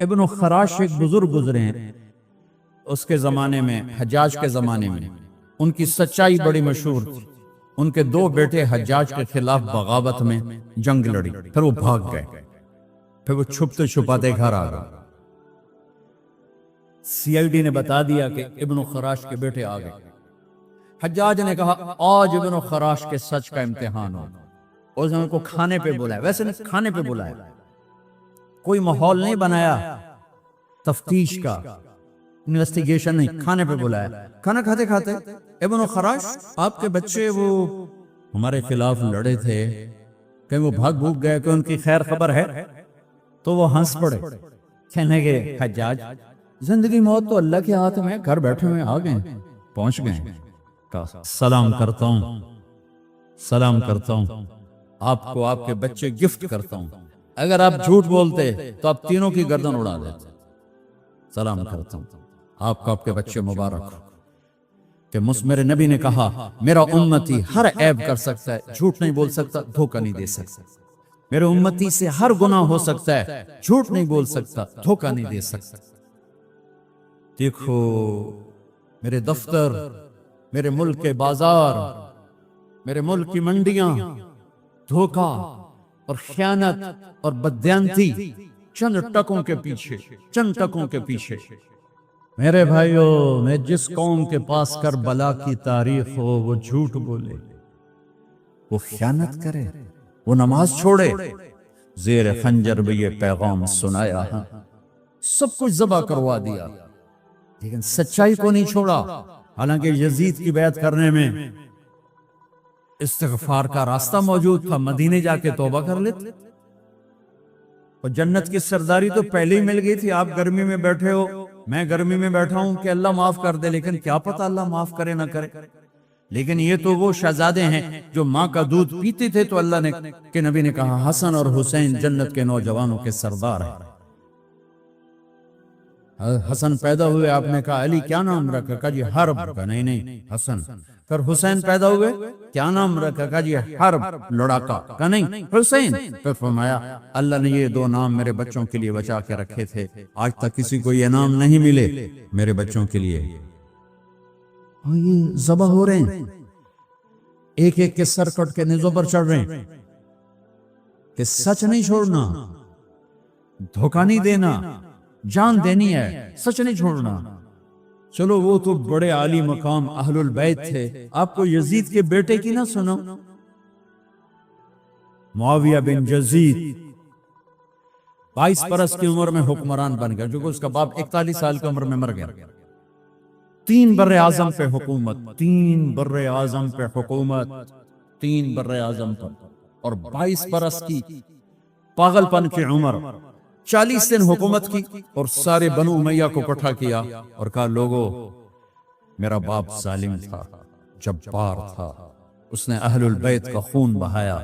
ابن خراش ایک بزرگ گزرے ہیں اس کے زمانے میں، حجاج کے زمانے میں، ان کی سچائی بڑی مشہور تھی۔ ان کے دو بیٹے حجاج کے خلاف بغاوت میں جنگ لڑی، پھر وہ بھاگ گئے، پھر وہ چھپتے چھپاتے گھر آ گئے۔ سی آئی ڈی نے بتا دیا کہ ابن خراش کے بیٹے آ گئے۔ حجاج نے کہا آج ابن خراش کے سچ کا امتحان ہو۔ اس نے ان کو کھانے پہ بلایا، ویسے نہیں، کھانے پہ بلایا، کوئی ماحول نہیں بنایا تفتیش کا، انویسٹیگیشن نہیں، کھانے پہ بلایا۔ کھانا کھاتے کھاتے ابن خراش، آپ کے بچے وہ ہمارے خلاف لڑے تھے، کہیں وہ بھاگ بھوگ گئے، کہ ان کی خیر خبر ہے؟ تو وہ ہنس پڑے، کہنے لگے حجاج زندگی موت تو اللہ کے ہاتھ میں، گھر بیٹھے ہوئے آ گئے، پہنچ گئے۔ سلام کرتا ہوں، سلام کرتا ہوں، آپ کو آپ کے بچے گفٹ کرتا ہوں، اگر آپ جھوٹ بولتے تو آپ تینوں کی گردن اڑا دیتے۔ سلام کرتا ہوں، آپ کو آپ کے بچے مبارک ہو۔ کہ میرے نبی نے کہا میرا امتی ہر عیب کر سکتا ہے، جھوٹ نہیں بول سکتا، دھوکہ نہیں دے سکتا۔ میرے امتی سے ہر گناہ ہو سکتا ہے، جھوٹ نہیں بول سکتا، دھوکہ نہیں دے سکتا۔ دیکھو میرے دفتر، میرے ملک کے بازار، میرے ملک کی منڈیاں، دھوکہ اور خیانت اور بددیانتی، چند ٹکوں کے پیچھے، چند ٹکوں کے پیچھے۔ میرے بھائیو، میں جس قوم کے پاس کربلا کی تاریخ ہو، وہ جھوٹ بولے، وہ خیانت کرے، وہ نماز چھوڑے، زیر خنجر بھی یہ پیغام سنایا ہے، سب کچھ ذبح کروا دیا، لیکن سچائی کو نہیں چھوڑا۔ حالانکہ یزید کی بیعت کرنے میں استغفار کا راستہ موجود تھا، مدینے جا کے توبہ کر لیتے، اور جنت کی سرداری تو پہلے ہی مل گئی تھی۔ آپ گرمی میں بیٹھے ہو، میں گرمی میں بیٹھا ہوں کہ اللہ معاف کر دے، لیکن کیا پتہ اللہ معاف کرے نہ کرے۔ لیکن یہ تو وہ شہزادے ہیں جو ماں کا دودھ پیتے تھے، تو اللہ نے کہ نبی نے کہا حسن اور حسین جنت کے نوجوانوں کے سردار ہیں۔ حسن پیدا ہوئے، آپ نے کہا علی کیا نام رکھا؟ کہا جی حرب۔ کہا نہیں حسن۔ پھر حسین پیدا ہوئے، کیا نام رکھا؟ کہا جی حرب، لڑاکا۔ کہا نہیں حسین۔ پھر فرمایا اللہ نے یہ دو نام میرے بچوں کے لیے بچا کے رکھے تھے، آج تک کسی کو یہ نام نہیں ملے میرے بچوں کے لیے۔ اور یہ ذبح ہو رہے ہیں، ایک ایک کے سر کٹ کے نیزوں پر چڑھ رہے ہیں، کہ سچ نہیں چھوڑنا، دھوکہ نہیں دینا، جان دینی ہے، سچ نہیں چھوڑنا۔ چلو وہ تو بڑے عالی مقام اہل البیت تھے، آپ کو یزید کے بیٹے کی نہ سنو، معاویہ بن یزید 22 برس کی عمر میں حکمران بن گیا، جو کہ اس کا باپ 41 سال کی عمر میں مر گیا۔ 3 بر اعظم پہ حکومت، 3 بر اعظم پہ حکومت، 3 بر اعظم پر، اور 22 برس کی پاگل پن کی عمر، 40 دن حکومت کی، اور سارے بنو امیہ کو اکٹھا کیا اور کہا لوگو میرا باپ ظالم تھا، جبار تھا، اس نے اہل البیت کا خون بہایا،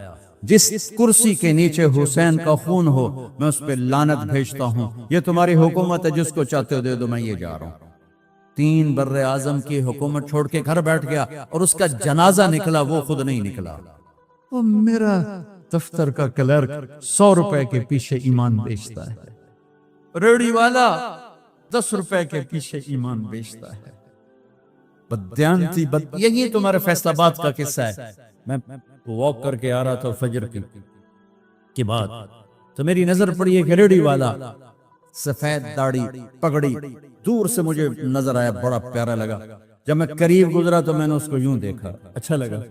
جس کرسی کے نیچے حسین کا خون ہو میں اس پہ لعنت بھیجتا ہوں، یہ تمہاری حکومت ہے، جس کو چاہتے ہو دے دو، میں یہ جا رہا ہوں۔ 3 بر اعظم کی حکومت چھوڑ کے گھر بیٹھ گیا، اور اس کا جنازہ نکلا، وہ خود نہیں نکلا۔ اور میرا دفتر کا کلرک 100 روپے کے پیچھے ایمان بیچتا ہے، ریڑھی والا 10 روپے کے پیچھے ایمان بیچتا ہے۔ بددیانتی، یہی تمہارے فیصل آباد کا قصہ ہے۔ میں واک کر کے آ رہا تھا فجر کی بات، تو میری نظر پڑی ایک ریڑھی والا، سفید داڑھی، پگڑی، دور سے مجھے نظر آیا، بڑا پیارا لگا۔ جب میں قریب گزرا تو میں نے اس کو یوں دیکھا، اچھا لگا،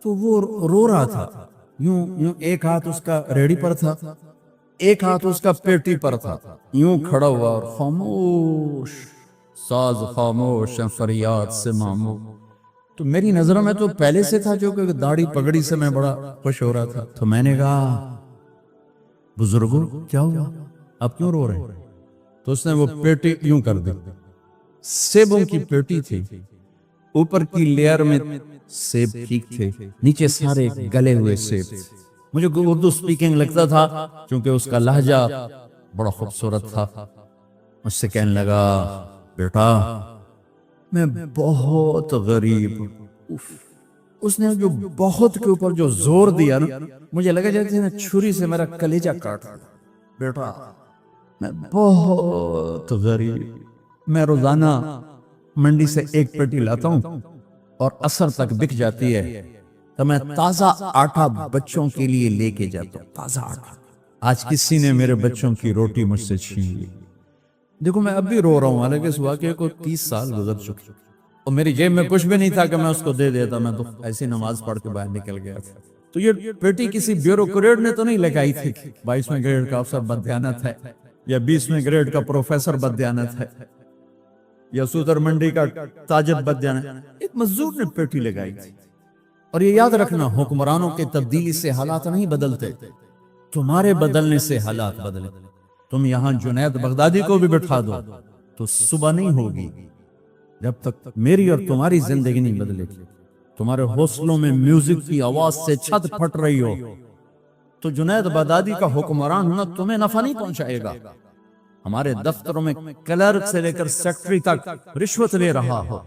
تو وہ رو رہا تھا، یوں ایک ہاتھ اس کا ریڑھی پر تھا، ایک ہاتھ اس کا پیٹی پر تھا، یوں کھڑا ہوا اور خاموش، ساز خاموش فریاد سے مامو۔ تو میری نظروں میں تو پہلے سے تھا، جو کہ داڑھی پگڑی سے میں بڑا خوش ہو رہا تھا۔ تو میں نے کہا بزرگوں کیا ہوا، آپ کیوں رو رہے ہیں؟ تو اس نے وہ پیٹی یوں کر دی، سیبوں کی پیٹی تھی، اوپر کی لیئر میں سیب ٹھیک تھے، نیچے سارے گلے ہوئے سیب۔ مجھے اردو سپیکنگ لگتا تھا، کیونکہ اس کا لہجہ بڑا خوبصورت تھا۔ مجھ سے کہنے لگا بیٹا میں بہت غریب ہوں۔ اس نے جو بہت کے اوپر جو زور دیا نا، مجھے لگا جیسے نا چھری سے میرا کلیجہ کاٹ۔ بیٹا میں بہت غریب، میں روزانہ منڈی سے ایک پیٹی لاتا ہوں اور عصر تک بک جاتی ہے، تو میں تازہ آٹا بچوں کے لیے لے کے جاتا ہوں، تازہ آٹا۔ آج کسی نے میرے بچوں کی روٹی مجھ سے چھین لی۔ دیکھو میں اب بھی رو رہا ہوں، حالانکہ اس واقعے کو 30 سال گزر چکے اور میری جیب میں کچھ بھی نہیں تھا کہ میں اس کو دے دیتا، میں تو ایسی نماز پڑھ کے باہر نکل گیا تھا۔ تو یہ پیٹی کسی بیوروکریٹ نے تو نہیں لگائی تھی، 22ویں گریڈ کا افسر بددیانت ہے، یا 20ویں گریڈ کا پروفیسر بددیانت ہے، یا سودر منڈی کا تاجر بددیانت، ایک مزدور نے پیٹی لگائی تھی۔ اور یہ یاد رکھنا، حکمرانوں کے تبدیلی سے حالات نہیں بدلتے، تمہارے بدلنے سے حالات بدلے۔ تم یہاں جنید بغدادی کو بھی بٹھا دو تو صبح نہیں ہوگی جب تک میری اور تمہاری زندگی نہیں بدلے گی۔ تمہارے حوصلوں میں میوزک کی آواز سے چھت پھٹ رہی ہو تو جنید بغدادی کا حکمران ہونا تمہیں نفع نہیں پہنچائے گا۔ ہمارے دفتروں میں کلرک سے لے کر سیکٹری تک رشوت لے رہا ہو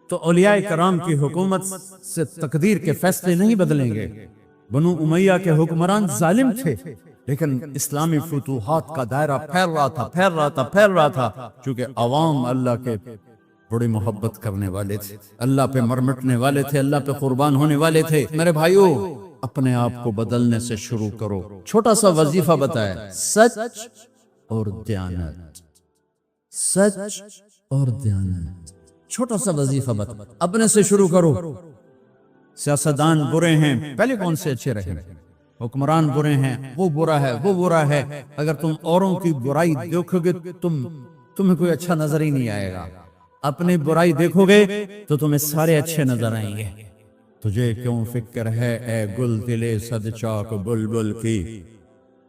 تو اولیاء کرام کی حکومت سے تقدیر کے فیصلے نہیں بدلیں گے۔ بنو امیہ کے حکمران ظالم تھے، لیکن اسلامی فتوحات کا دائرہ پھیل رہا تھا چونکہ عوام اللہ کے بڑی محبت کرنے والے تھے، اللہ پہ مرمٹنے والے تھے، اللہ پہ قربان ہونے والے تھے۔ میرے بھائیو، اپنے آپ کو بدلنے سے شروع کرو۔ چھوٹا سا وظیفہ بتایا، سچ اور دیانت، سچ اور دیانت، چھوٹا سا وظیفہ بتا، اپنے سے شروع کرو۔ سیاستدان برے ہیں، پہلے کون سے اچھے رہے؟ حکمران برے ہیں، وہ برا ہے، وہ برا ہے۔ اگر تم اوروں کی برائی دیکھو گے تمہیں کوئی اچھا نظر ہی نہیں آئے گا۔ اپنی برائی دیکھو گے تو تمہیں سارے اچھے نظر آئیں گے۔ تجھے کیوں فکر ہے اے گل دلے صد چاک بلبل کی،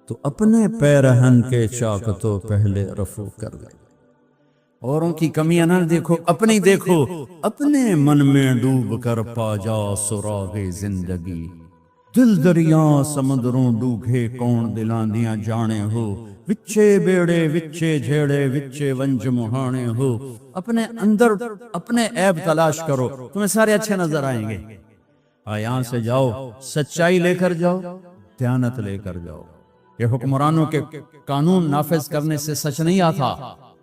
تو اپنے پیرہن کے چاک تو پہلے رفو کر لے۔ اوروں کی کمیاں نہ دیکھو، اپنی دیکھو، اپنے من میں ڈوب کر پا جا سراغ زندگی۔ دل دریا سمندروں ڈوگے کون دلاندیاں جانے ہو، وچے بیڑے وچے جھیڑے وچے ونج مہانے ہو۔ اپنے اندر اپنے عیب تلاش کرو، تمہیں سارے اچھے نظر آئیں گے۔ یہاں سے جاؤ، سچائی لے کر جاؤ، دیانت لے کر جاؤ۔ یہ حکمرانوں کے قانون نافذ کرنے سے سچ نہیں آتا،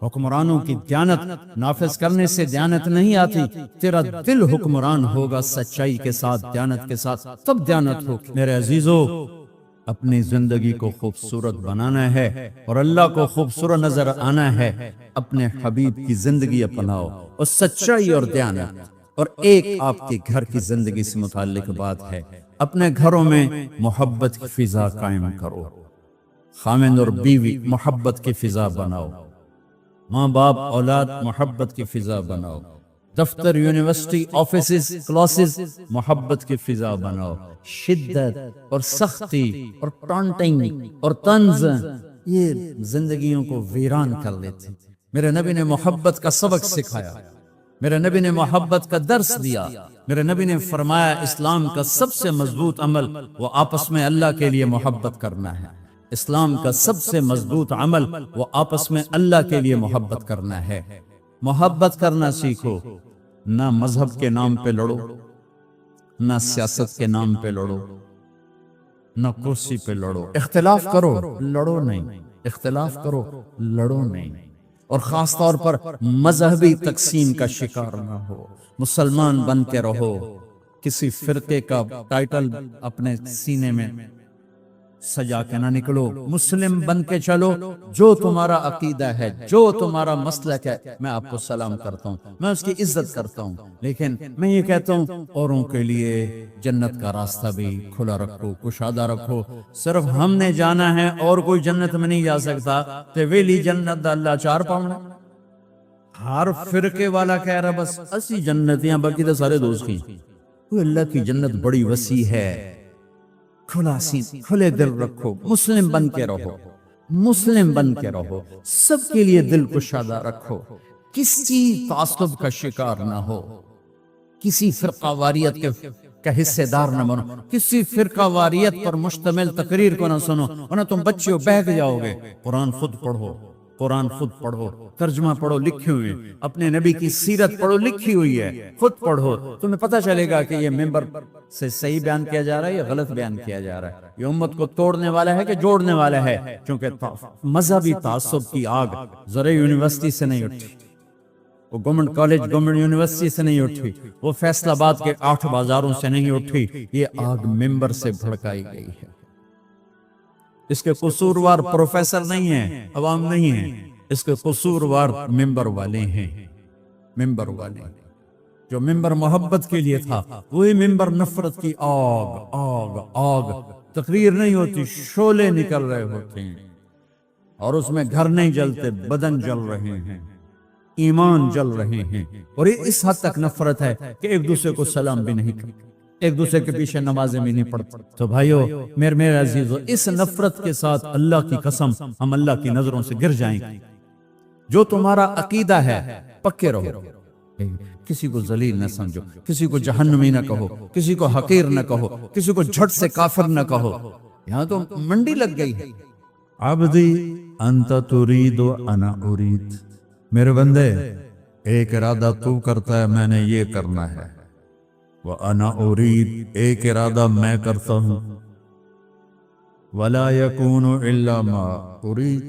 حکمرانوں کی دیانت نافذ کرنے سے دیانت نہیں آتی۔ تیرا دل حکمران ہوگا سچائی کے ساتھ، دیانت کے ساتھ، تب دیانت ہو۔ میرے عزیزو، اپنی زندگی کو خوبصورت بنانا ہے اور اللہ کو خوبصورت نظر آنا ہے۔ اپنے حبیب کی زندگی اپناؤ اور سچائی اور دیانت۔ اور ایک آپ کے گھر کی زندگی سے متعلق بات ہے، اپنے گھروں میں محبت کی فضا قائم کرو۔ خاوند اور بیوی محبت کی فضا بناؤ، ماں باپ اولاد محبت کی فضا بناؤ، دفتر یونیورسٹی آفیسز کلاسز محبت کی فضا بناؤ۔ شدت اور سختی اور ٹانٹنگ اور طنز یہ زندگیوں کو ویران کر لیتے۔ میرے نبی نے محبت کا سبق سکھایا، میرے نبی نے محبت کا درس دیا۔ میرے نبی نے فرمایا اسلام کا سب سے مضبوط عمل وہ آپس میں اللہ کے لیے محبت کرنا ہے۔ اسلام کا سب سے مضبوط عمل وہ آپس میں اللہ کے لیے محبت کرنا ہے۔ محبت کرنا سیکھو، نہ مذہب کے نام پہ لڑو، نہ سیاست کے نام پہ لڑو، نہ کرسی پہ لڑو۔ اختلاف کرو، لڑو نہیں، اختلاف کرو، لڑو نہیں۔ اور خاص طور پر مذہبی تقسیم کا شکار نہ ہو، مسلمان بن کے رہو۔ کسی فرقے کا ٹائٹل اپنے سینے میں سجا کے نہ نکلو، مسلم بن کے چلو۔ جو تمہارا عقیدہ ہے، جو تمہارا مسلک ہے، میں آپ کو سلام کرتا ہوں، میں اس کی عزت کرتا ہوں، لیکن میں یہ کہتا ہوں اوروں کے لیے جنت کا راستہ بھی کھلا رکھو، کشادہ رکھو۔ صرف ہم نے جانا ہے اور کوئی جنت میں نہیں جا سکتا، تے ویلی جنت دا اللہ چار پاؤنا۔ ہر فرقے والا کہہ رہا بس اسی جنتیاں، باقی تو سارے دوست کی۔ اللہ کی جنت بڑی وسیع ہے۔ کھلا سین، کھلے دل رکھو، مسلم بن کے رہو، مسلم بن کے رہو، سب کے لیے دل کشادہ رکھو، کسی تعصب کا شکار نہ ہو، کسی فرقہ واریت کا حصے دار نہ بنو، کسی فرقہ واریت پر مشتمل تقریر کو نہ سنو، ورنہ تم بچے ہو بہک جاؤ گے۔ قرآن خود پڑھو، قرآن خود پڑھو، ترجمہ پڑھو، لکھی ہوئی ہے، اپنے نبی کی سیرت پڑھو، لکھی ہوئی ہے، خود پڑھو، تمہیں پتہ چلے گا کہ یہ ممبر سے صحیح بیان کیا جا رہا ہے یا غلط بیان کیا جا رہا ہے، یہ امت کو توڑنے والا ہے کہ جوڑنے والا ہے. چونکہ مذہبی تعصب کی آگ زرعی یونیورسٹی سے نہیں اٹھی، وہ گورنمنٹ کالج گورنمنٹ یونیورسٹی سے نہیں اٹھی، وہ فیصل آباد کے 8 بازاروں سے نہیں اٹھی، یہ آگ ممبر سے بھڑکائی گئی ہے. اس کے قصوروار پروفیسر نہیں ہیں، عوام نہیں ہیں، اس کے قصوروار ممبر والے ہیں. ممبر والے جو ممبر محبت کے لیے تھا، وہی ممبر نفرت کی آگ آگ آگ. تقریر نہیں ہوتی، شعلے نکل رہے ہوتے ہیں، اور اس میں گھر نہیں جلتے، بدن جل رہے ہیں، ایمان جل رہے ہیں. اور یہ اس حد تک نفرت ہے کہ ایک دوسرے کو سلام بھی نہیں کرتے، ایک دوسرے کے پیچھے نمازیں بھی نہیں پڑھتے. تو بھائیو میرے عزیزو، اس نفرت کے ساتھ اللہ کی قسم ہم اللہ کی نظروں سے گر جائیں گے. جو تمہارا عقیدہ ہے پکے رہو، کسی کو ذلیل نہ سمجھو، کسی کو جہنمی نہ کہو، کسی کو حقیر نہ کہو، کسی کو جھٹ سے کافر نہ کہو. یہاں تو منڈی لگ گئی ہے. عبدی انت ترید و انا ارید، میرے بندے ایک ارادہ تو کرتا ہے، میں نے یہ کرنا ہے، وَأَنَا أُرِيد ایک ارادہ میں کرتا ہوں، وَلَا يَكُونُ إِلَّا مَا أُرِيد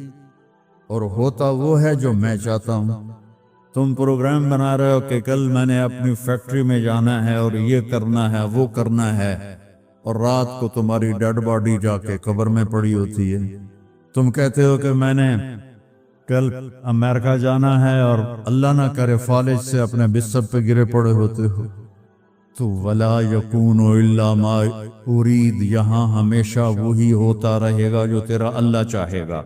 اور ہوتا وہ ہے جو میں چاہتا ہوں. تم پروگرام بنا رہے ہو کہ کل میں نے اپنی فیکٹری میں جانا ہے اور یہ کرنا ہے وہ کرنا ہے، اور رات کو تمہاری ڈیڈ باڈی جا کے قبر میں پڑی ہوتی ہے. تم کہتے ہو کہ میں نے کل امریکہ جانا ہے اور اللہ نہ کرے فالج سے اپنے بستر پہ گرے پڑے ہوتے ہو. تو وَلَا يَكُونُ إِلَّا مَا أُرِيد یہاں ہمیشہ وہی ہوتا رہے گا جو تیرا اللہ چاہے گا.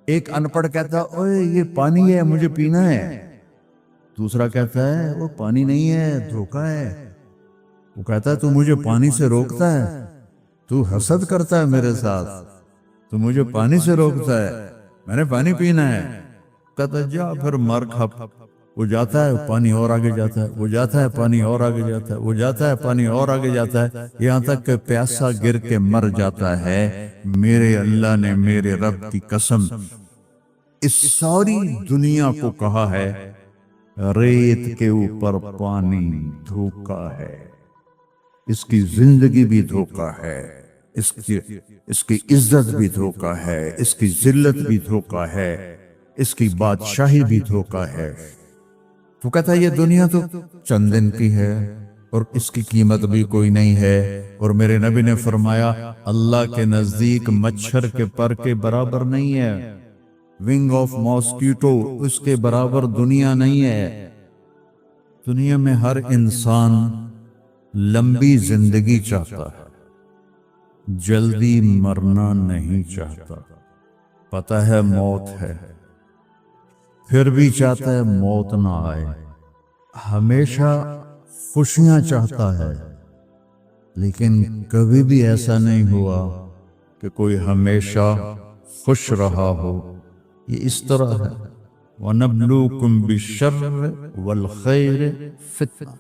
ایک ان پڑھ کہتا اوئے یہ پانی ہے مجھے پینا ہے، دوسرا کہتا ہے وہ پانی نہیں ہے دھوکہ ہے. وہ کہتا ہے تو مجھے پانی سے روکتا ہے، تو حسد کرتا ہے میرے ساتھ، تو مجھے پانی سے روکتا ہے، میں نے پانی پینا ہے. کہتا جا پھر مر کھا. وہ جاتا ہے پانی اور آگے جاتا ہے، وہ جاتا ہے پانی اور آگے جاتا ہے، وہ جاتا ہے پانی اور آگے جاتا ہے، یہاں تک کہ پیاسا گر کے مر جاتا ہے. میرے اللہ نے میرے رب کی قسم اس ساری دنیا کو کہا ہے ریت کے اوپر پانی دھوکا ہے، اس کی زندگی بھی دھوکا ہے، اس کی عزت بھی دھوکا ہے، اس کی ذلت بھی دھوکا ہے، اس کی بادشاہی بھی دھوکا ہے. تو کہتا ہے یہ دنیا تو چند دن کی ہے اور اس کی قیمت بھی کوئی نہیں ہے. اور میرے نبی نے فرمایا اللہ کے نزدیک مچھر کے پر کے برابر نہیں ہے، ونگ آف ماسکیٹو اس کے برابر دنیا نہیں ہے. دنیا میں ہر انسان لمبی زندگی چاہتا ہے، جلدی مرنا نہیں چاہتا. پتہ ہے موت ہے، پھر بھی چاہتا ہے موت نہ آئے. ہمیشہ خوشیاں چاہتا ہے، لیکن کبھی بھی ایسا نہیں ہوا کہ کوئی ہمیشہ خوش رہا ہو. یہ اس طرح ہے وَنَبْلُوكُمْ بِالشَّرِّ وَالْخَيْرِ فِتْنَةً.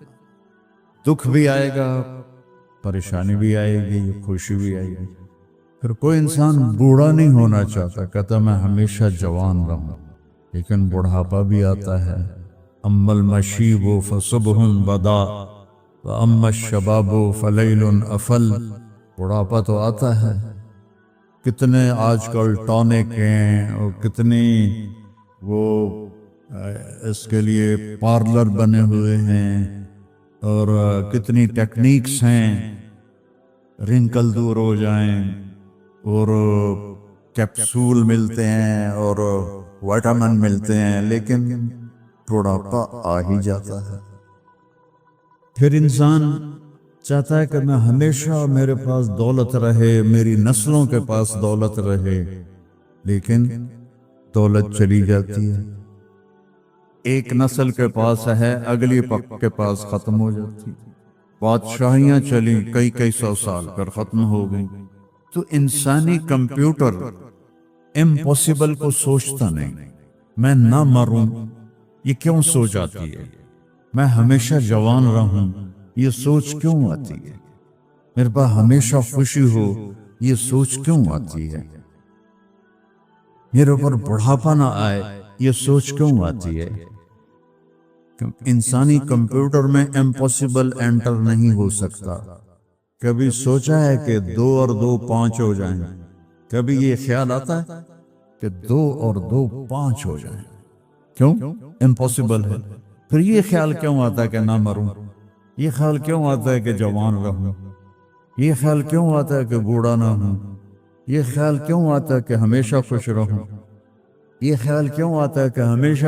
دکھ بھی آئے گا، پریشانی بھی آئے گی، خوشی بھی آئے گی. پھر کوئی انسان بوڑھا نہیں ہونا چاہتا، کہتا میں ہمیشہ جوان رہوں، لیکن بڑھاپا بھی آتا ہے. اما المشیب فصبح بدا واما الشباب فلیل افل. بڑھاپا تو آتا ہے، کتنے آج کل ٹونک ہیں اور کتنی وہ اس کے لیے پارلر بنے ہوئے ہیں اور کتنی ٹیکنیکس ہیں رنکل دور ہو جائیں، اور کیپسول ملتے ہیں اور وائٹامن ملتے ہیں، لیکن بڑھاپا آ ہی جاتا ہے. پھر انسان چاہتا ہے کہ میں ہمیشہ میرے پاس دولت رہے، میری نسلوں کے پاس دولت رہے، لیکن دولت چلی جاتی ہے. ایک نسل کے پاس ہے، اگلی پک کے پاس ختم ہو جاتی. بادشاہیاں چلی کئی سو سال کر ختم ہو گئی. تو انسانی کمپیوٹر امپوسیبل کو سوچتا نہیں. میں نہ مروں یہ کیوں سوچ آتی ہے؟ میں ہمیشہ جوان رہوں یہ سوچ کیوں آتی ہے؟ میرے پاس ہمیشہ خوشی ہو یہ سوچ کیوں آتی ہے؟ میرے اوپر بڑھاپا نہ آئے، یہ سوچ کیوں آتی ہے؟ انسانی کمپیوٹر میں امپاسبل انٹر نہیں ہو سکتا۔ کبھی سوچا ہے کہ 2 اور 2 5 ہو جائیں؟ کبھی یہ خیال آتا ہے کہ 2 اور 2 5 ہو جائیں؟ کیوں؟ امپاسبل ہے۔ پھر یہ خیال کیوں آتا ہے کہ نہ مروں؟ یہ خیال کیوں آتا ہے کہ جوان رہوں؟ یہ خیال کیوں آتا ہے کہ بوڑھا نہ ہوں؟ یہ خیال کیوں آتا ہے کہ ہمیشہ خوش رہوں؟ یہ خیال کیوں آتا ہے کہ ہمیشہ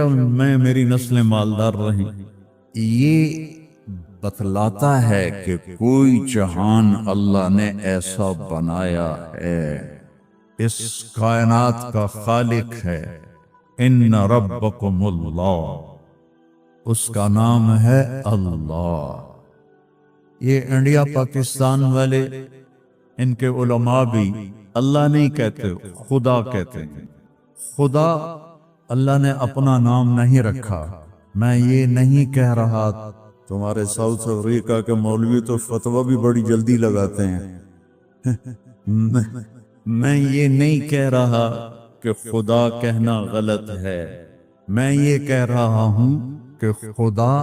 میری نسلیں مالدار رہیں؟ یہ بتلاتا ہے کہ کوئی جہان اللہ نے ایسا بنایا ہے، اس کائنات کا خالق ہے۔ ان ربکم اللہ، اس کا نام ہے اللہ۔ یہ انڈیا پاکستان والے، ان کے علماء بھی اللہ نہیں کہتے، خدا کہتے ہیں۔ خدا، اللہ نے اپنا نام نہیں رکھا۔ میں یہ نہیں کہہ رہا، تمہارے ساؤتھ افریقہ کے مولوی تو فتویٰ بھی بڑی جلدی لگاتے ہیں۔ میں یہ نہیں کہہ رہا کہ خدا کہنا غلط ہے، میں یہ کہہ رہا ہوں کہ خدا،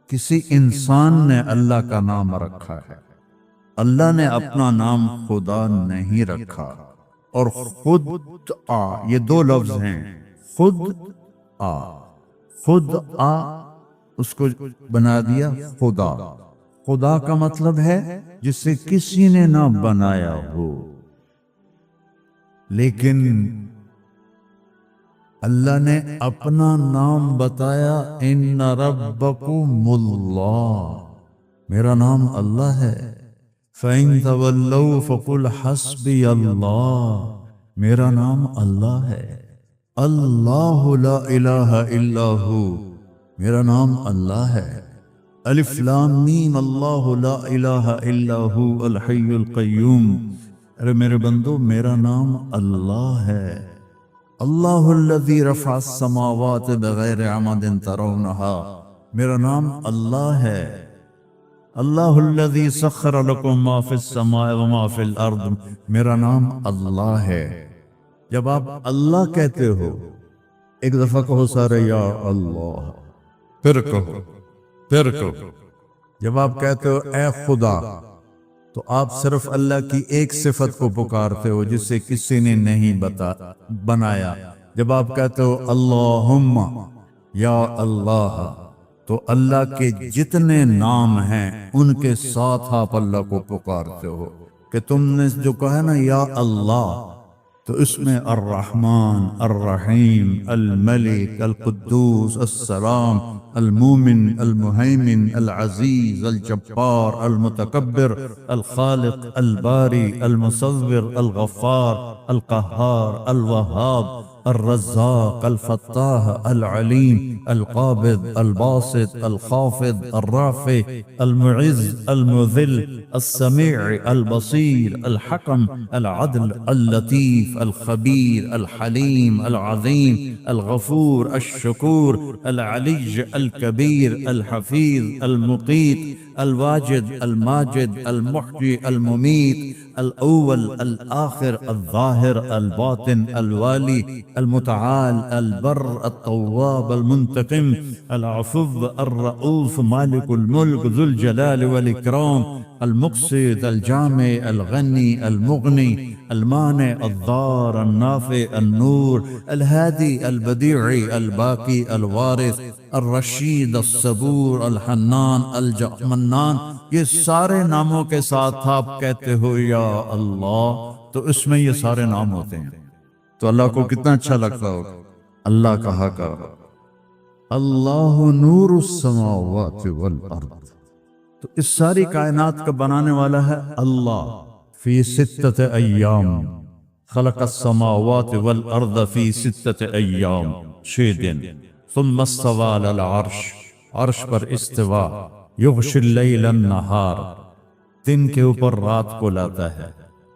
کسی انسان نے اللہ کا نام رکھا ہے، اللہ نے اپنا نام خدا نہیں رکھا۔ اور خود آ، یہ 2 لفظ ہیں، خود آ۔ خود آ، اس کو بنا دیا خدا۔ خدا کا مطلب ہے جسے کسی نے نہ بنایا ہو، لیکن اللہ نے اپنا نام بتایا، ان ربکم اللہ، میرا نام اللہ ہے۔ فَإِن تَوَلَّوْا فَقُلْ حَسْبِيَ اللَّهُ، میرا نام اللہ ہے۔ اللہ لا الہ الا ہو، میرا نام اللہ ہے۔ الف لام میم، اللہ لا الہ الا ہو الحی القیوم۔ ارے میرے بندو، میرا نام اللہ ہے۔ اللہ الذی رفع السماوات بغیر عمد ترونها، میرا نام اللہ ہے۔ اللہ الذی سخر لکم ما فی السماء وما فی الارض، میرا نام اللہ ہے۔ جب آپ اللہ کہتے ہو، ایک دفعہ کہو سارے یا اللہ، پھر کہو، پھر کہو۔ جب آپ کہتے ہو اے خدا، تو آپ صرف اللہ کی ایک صفت کو پکارتے ہو جسے کسی نے نہیں بنایا۔ جب آپ کہتے ہو اللہم یا اللہ، تو اللہ کے جتنے نام ہیں ان کے ساتھ آپ اللہ کو پکارتے ہو۔ کہ تم نے جو کہا نا یا اللہ، تو اس میں الرحمن، الرحیم، الملک، القدوس، السلام، المومن، المہیمن، العزیز، الجبار، المتکبر، الخالق، الباری، المصور، الغفار، القہار، الوہاب، الرزاق، الفتاح، العلیم، القابض، الباسط، الخافض، الرافع، المعز، المذل، السمیع، البصیر، الحکم، العدل، اللطیف، الخبیر، الحلیم، العظیم، الغفور، الشکور، العلی، الکبیر، الحفیظ، المقیت، الواجد، الماجد، المحیی، الممیت، الاول، الآخر، الظاہر، الباطن، الوالی، المتعال، البر، التواب، المنتقم، العفو، الرؤوف، مالک الملک، ذو الجلال والاکرام، المقصد، الجامع، الغنی، المغنی، المانع، الضار، النافع، النور، الهادي، البديع، الباقي، الوارث، الرشید، الصبور، الحنان، المنان۔ یہ سارے ناموں کے ساتھ آپ کہتے ہو یا اللہ، تو اس میں یہ سارے نام ہوتے ہیں۔ تو اللہ کو کتنا اچھا لگتا ہو اللہ کہا کرو اللہ نور السماوات والارض۔ تو اس ساری کائنات کا بنانے والا ہے اللہ۔ فی 6 ایام خلق السماوات والارض، فی 6 ایام، 6 دن۔ ثم استوى علی العرش، عرش پر استوا۔ یغشی اللیل النہار، دن کے اوپر رات کو لاتا ہے۔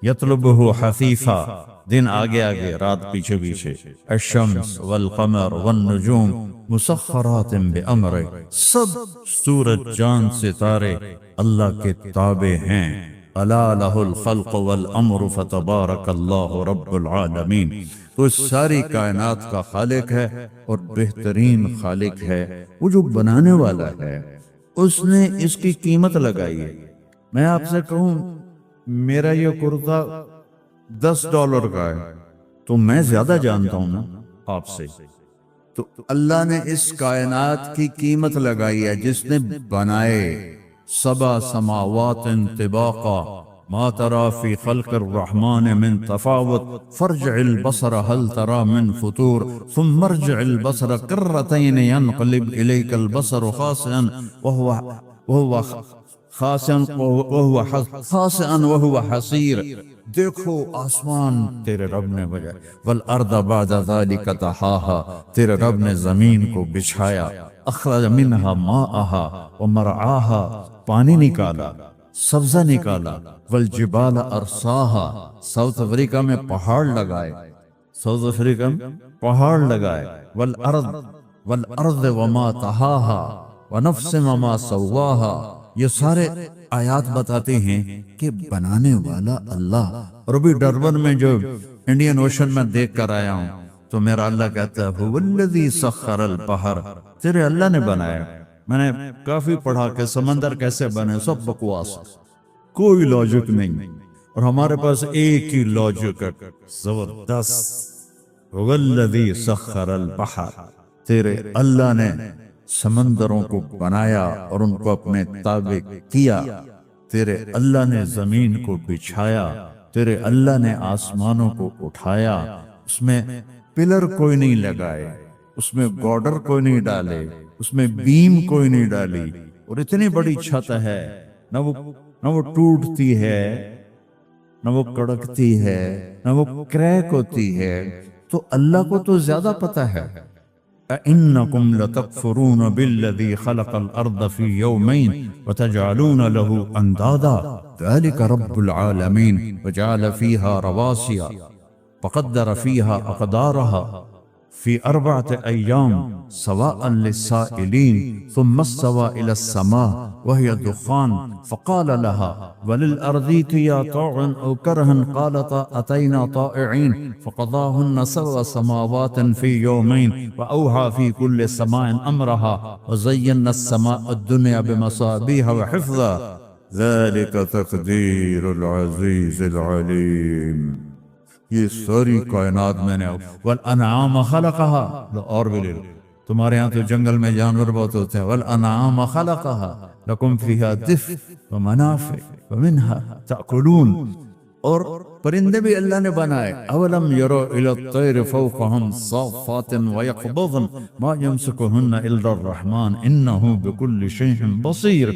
یطلبہ حثیثا، دن آگے آگے، رات پیچھے پیچھے۔ الشمس والقمر والنجوم مسخرات بامرہ، سب سورج، چاند، ستارے اللہ کے تابع ہیں۔ الا لہ الخلق والامر فتبارک اللہ رب العالمین۔ تو اس ساری کائنات کا خالق ہے اور بہترین خالق ہے، وہ جو بنانے والا ہے، اس نے اس کی قیمت لگائی ہے۔ میں آپ سے کہوں میرا یہ کرتا $10 کا ہے تو میں زیادہ جانتا ہوں نا آپ سے، تو اللہ نے اس کائنات کی قیمت لگائی ہے، جس نے بنائے 7 سماوات طباقا ما ترى في خلق الرحمن من تفاوت فارجع البصر هل ترى من فطور ثم ارجع البصر كرتين ينقلب إليك البصر خاسئا وهو خاسئا وهو حسير۔ دیکھو آسمان تیرے رب نے بجائے، والارض بعد ذلك طحاها، تیرے رب نے زمین کو بچھایا، اخرج منها ماءها ومرعاها، پانی نکالا، سبزہ نکالا، والجبال ارساها، ساؤتھ افریقہ میں پہاڑ لگائے، ساؤتھ افریقہ میں پہاڑ لگائے، والارض وما طحاها ونفس وما سواها۔ یہ سارے آیات بتاتے ہیں کہ بنانے والا اللہ۔ اور ابھی ڈربن میں جو انڈین اوشن میں دیکھ کر آیا ہوں تو میرا اللہ کہتا ہے هو الذی سخر البحر، تیرے اللہ نے بنایا۔ میں نے کافی پڑھا کہ سمندر کیسے بنے، سب بکواس، کوئی لاجک نہیں، اور ہمارے پاس ایک ہی لاجک ہے زبردست، هو الذی سخر البحر، تیرے اللہ نے سمندروں کو بنایا اور ان کو اپنے تابع کیا، تیرے اللہ نے زمین کو بچھایا، تیرے اللہ نے آسمانوں کو اٹھایا، اس میں پلر کوئی نہیں لگائے، اس میں گارڈر کوئی نہیں ڈالے، اس میں بیم کوئی نہیں ڈالی، اور اتنی بڑی چھت ہے، نہ وہ ٹوٹتی ہے، نہ وہ کڑکتی ہے، نہ وہ کریک ہوتی ہے، تو اللہ کو تو زیادہ پتہ ہے۔ أَإِنَّكُمْ لَتَكْفُرُونَ بِالَّذِي خَلَقَ الْأَرْضَ فِي يَوْمَيْنِ وَتَجْعَلُونَ لَهُ أَنْدَادًا ذَلِكَ رَبُّ الْعَالَمِينَ وَجَعَلَ فِيهَا رَوَاسِيَ وَقَدَّرَ فِيهَا أَقْدَارَهَا في 4 أيام سواء للسائلين ثم استوى إلى السماء وهي دخان فقال لها وللأرض ائتيا طوعا أو كرها قالتا أتينا طائعين فقضاهن 7 سماوات في يومين وأوحى في كل سماء أمرها وزينا السماء الدنيا بمصابيح وحفظا ذلك تقدير العزيز العليم۔ یہ ساری کائنات میں نے، والانعام خلقها، اور بھی لے لو، تمہارے ہاں تو جنگل میں جانور بہت ہوتے ہیں، والانعام خلقها لکم فیہا دفء ومنافع ومنها تأکلون، اور پرندے بھی اللہ نے بنائے، اولم یروا الی الطیر فوقهم صافات ویقبضن ما یمسکہن الا الرحمن انہ بکل شیء بصیر۔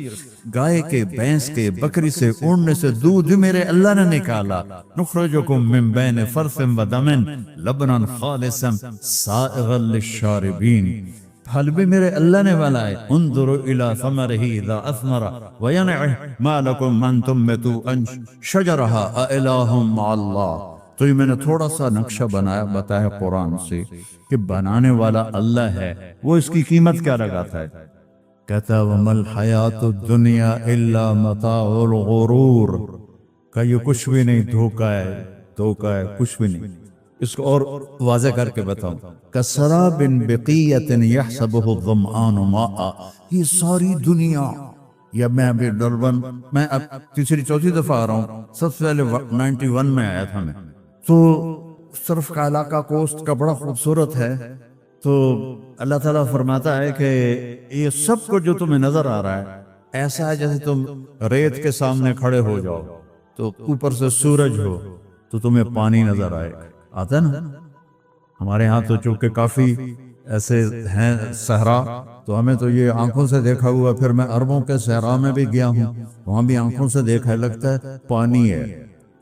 گائے کے، بھینس کے، بکری سے، اونٹنے سے دودھ میرے اللہ نے نکالا، نخرجکم من بین فرث ودم لبنا خالصا سائغا للشاربین، پھل بھی میرے اللہ نے بنائے، انظروا الی ثمرہ اذا اثمر وینعہ ما لکم ان تنبتوا شجرہا االہ مع اللہ۔ تو یہ میں نے تھوڑا سا نقشہ بتایا قرآن سے کہ بنانے والا اللہ ہے، وہ اس کی قیمت کیا لگاتا ہے؟ کہتا وَمَا الْحَيَاةُ الدُّنْيَا إِلَّا مَتَاعُ الْغُرُورِ، کہ یہ کچھ بھی نہیں، دھوکہ ہے، کچھ بھی نہیں۔ اس کو اور واضح کر کے بتاؤں، كَسَرَابٍ بِقِيَّةٍ يَحْسَبُهُ الظَّمْآنُ مَاءً، یہ ساری دنیا، یا میں ابھی ڈربن میں اب تیسری چوتھی دفعہ آ رہا ہوں، سب سے پہلے 91 میں آیا تھا میں، تو اس طرف کا علاقہ کوسٹ کا بڑا خوبصورت ہے، تو اللہ تعالیٰ فرماتا ہے کہ یہ سب کو جو تمہیں نظر آ رہا ہے ایسا ہے جیسے تم ریت کے سامنے کھڑے ہو جاؤ تو اوپر سے سورج ہو تو تمہیں پانی نظر آئے، آتا ہے نا۔ ہمارے ہاں تو چونکہ کافی ایسے ہیں صحرا، تو ہمیں تو یہ آنکھوں سے دیکھا ہوا، پھر میں عربوں کے صحرا میں بھی گیا ہوں، وہاں بھی آنکھوں سے دیکھا لگتا ہے پانی ہے،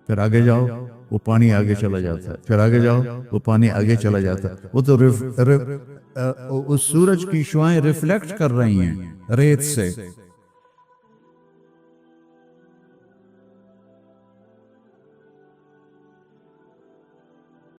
پھر آگے جاؤ وہ پانی آگے چلا جاتا ہے، پھر آگے جاؤ وہ پانی آگے چلا جاتا ہے، وہ تو اس سورج کی شعائیں ریفلیکٹ کر رہی ہیں ریت سے،